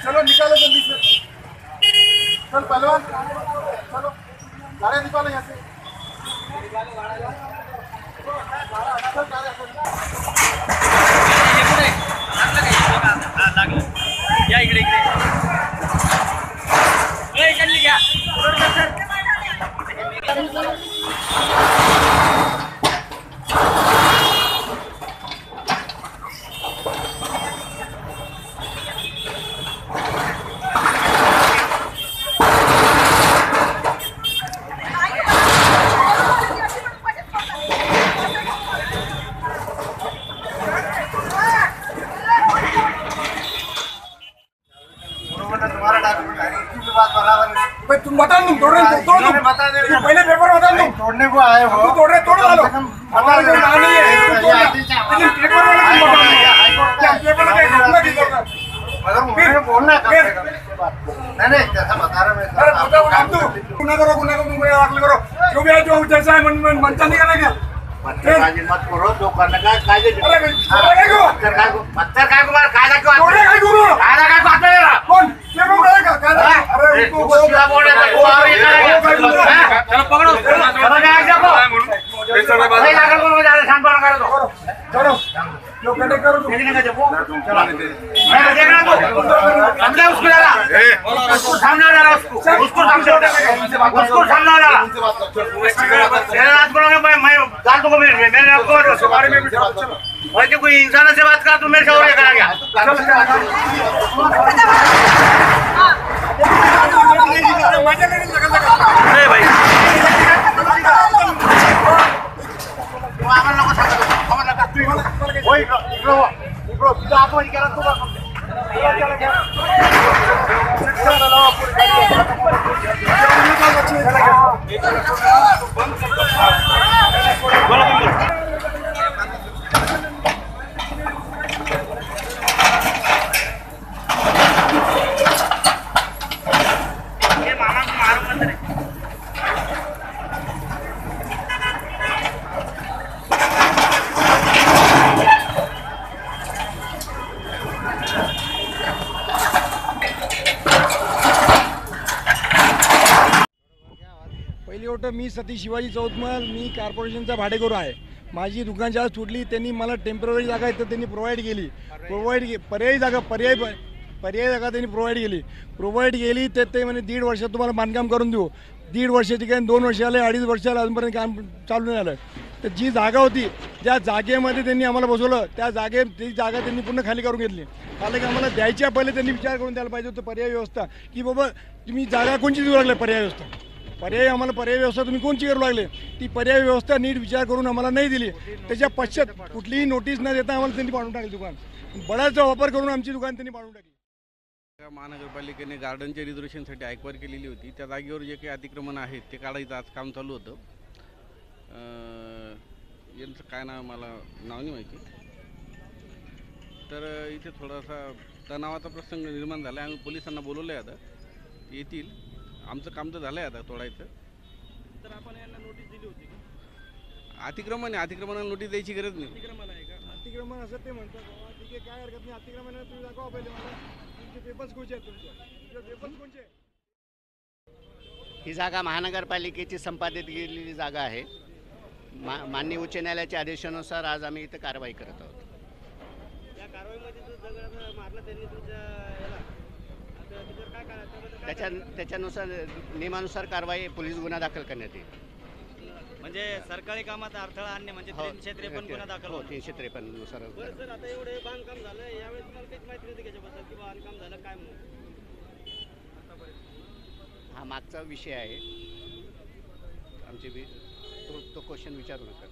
चलो निकालो जल्दी से। चल पहलवान चलो गाड़ी निकालो यहाँ से। या इकडे इकडे इकडली घ्या तुम बता तुम तोड़ रहे तोड़ दो पहले पेपर बता तुम तोड़ने को आए हो तोड़ रहे तोड़ डालो हमारे को ना नहीं है लेकिन पेपर वाला तुम बता क्या पेपर लगे घूमना की जरूरत मतलब मुझे बोलना है नहीं जैसा बता रहा मैं अरे बताओ आप तो गुना करो तुम आग करो जो भी है जो जैसा है मन मनता नहीं करेगा पत्थरबाजी मत करो जो करने का कायदे अरे पत्थर काय को मार कायदा क्यों तोड़े काय करू कायदा काय को आता है कौन ये कौन करेगा कायदा अरे उनको क्या बोल रहे हो वो ये चलो पकड़ो समझ आ गया को नहीं लगा को जा रहे शांत कर दो चलो जो कटे करो तुम देखने का जब मैं देखना तो समझा उसको डाला उसको सामने डाला उसको सामने डाला उसको सामने डाला मेरा रात को मैं गाल को मैंने आपको बारे में भी चलो भाई जो कोई इंसान से बात कर तो मेरे से और ये करा गया मजा नहीं लगा अरे भाई आम्हाला नको सांगतो आम्हाला का तू होय इकडे तुझा हात वर केला तू बघ पहिली गोष्ट मी सतीश शिवाजी चौतमल मी कॉर्पोरेशनचा भाडेकरू आहे। माझी दुकान ज्या सुटली त्यांनी मला टेम्पररी जागा आहे तर त्यांनी प्रोव्हाइड केली पर्यायी जागा त्यांनी प्रोव्हाइड केली तर ते म्हणे 1.5 वर्षात तुम्हाला बांधकाम करून देऊ। 1.5 वर्षाची काय 2 वर्ष आले 2.5 वर्ष आले अजूनपर्यंत काम चालू नाही झालं। तर जी जागा होती त्या जागेमध्ये त्यांनी आम्हाला बसवलं ती जागा त्यांनी पूर्ण खाली करून घेतली। खाली की आम्हाला द्यायच्या पहिले त्यांनी विचार करून द्यायला पाहिजे होतं पर्याय व्यवस्था की बाबा तुम्ही जागा कोणची देऊ लागले पर्याय व्यवस्था तुम्ही कोणची करू लागले ती पर्याय व्यवस्था नीट विचार करून आम्हाला नाही दिली। त्याच्या पश्चात कुठलीही नोटीस न देता आम्हाला त्यांनी पाडून टाकली दुकान बळाचा वापर करून आमची दुकान त्यांनी पाडून टाकली। महानगरपालिकेने गार्डनच्या रिझर्वेशनसाठी एक्वायर केलेली होती त्या जागेवर जे काही अतिक्रमण आहेत ते काढायचं आज काम चालू होतं। यांचं काय नाव मला नाव नाही माहिती तर इथे थोडासा तणावाचा प्रसंग निर्माण झाला आहे। आम्ही पोलिसांना बोलवलं आहे आता येतील आमचं काम तर झालं आहे आता तोडायचं। तर आपण यांना नोटीस दिली होती अतिक्रमणाला नोटीस द्यायची गरज नाही। अतिक्रमण असं ते म्हणतात बाबा ठीक आहे काय हरकत नाही अतिक्रमण तुम्ही दाखवा पहिले मला तुमचे पेपर्स कोणचे आहेत पेपर्स कोणचे ही जागा महानगरपालिकेची संपादित केलेली जागा आहे। माननीय उच्च न्यायालयाच्या आदेशानुसार आज आम्ही इथे कारवाई करत आहोत। या कारवाईमध्ये जो दगड मारला त्यांनी तुमच्या याला त्याच्यावर काय करायचं त्याच्यानुसार नियमानुसार कारवाई पोलीस गुन्हा दाखल करण्यात येईल। म्हणजे सरकारी कामात अडथळा आणणे म्हणजे 353 गुन्हा दाखल हो 353 नुसार। बरं सर आता एवढे बांधकाम झालं यावेळेस तुम्हाला काही माहिती होती त्याच्याबद्दल की बांधकाम झालं काय म्हणून हा मागचा विषय आहे आमचे तो क्वेश्चन विचारू नका।